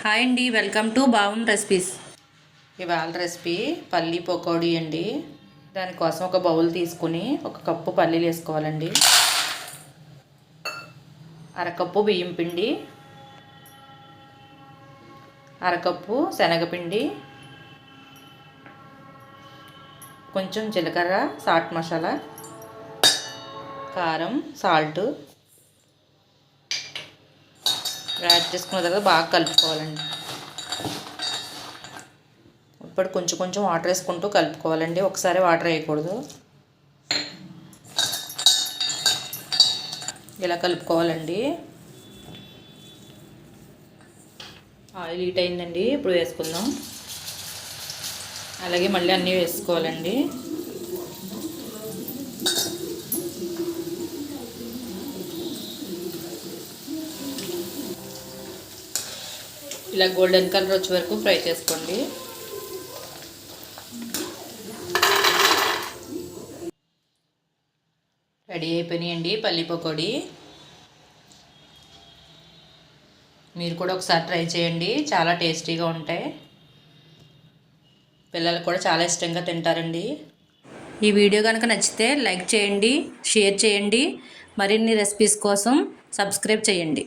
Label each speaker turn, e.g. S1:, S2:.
S1: Hi అండి, welcome to బావం recipes.
S2: ఇవాళ recipe పల్లీ పకోడీ అండి. దానికోసం ఒక బౌల్ తీసుకుని ఒక కప్పు పల్లీలు వేసుకోవాలండి, అరకప్పు బియ్యం పిండి, అరకప్పు శనగపిండి, కొంచెం జీలకర్ర, చాట్ మసాలా, కారం, సాల్ట్ యాడ్ చేసుకున్న తర్వాత బాగా కలుపుకోవాలండి. ఇప్పుడు కొంచెం కొంచెం వాటర్ వేసుకుంటూ కలుపుకోవాలండి, ఒకసారి వాటర్ వేయకూడదు. ఇలా కలుపుకోవాలండి. ఆయిల్ హీట్ అయిందండి, ఇప్పుడు వేసుకుందాం. అలాగే మళ్ళీ అన్నీ వేసుకోవాలండి. ఇలా గోల్డెన్ కలర్ వచ్చే వరకు ఫ్రై చేసుకోండి. రెడీ అయిపోయినాయండి పల్లీ పకోడీ. మీరు కూడా ఒకసారి ట్రై చేయండి, చాలా టేస్టీగా ఉంటాయి. పిల్లలు కూడా చాలా ఇష్టంగా తింటారండి.
S1: ఈ వీడియో కనుక నచ్చితే లైక్ చేయండి, షేర్ చేయండి. మరిన్ని రెసిపీస్ కోసం సబ్స్క్రైబ్ చేయండి.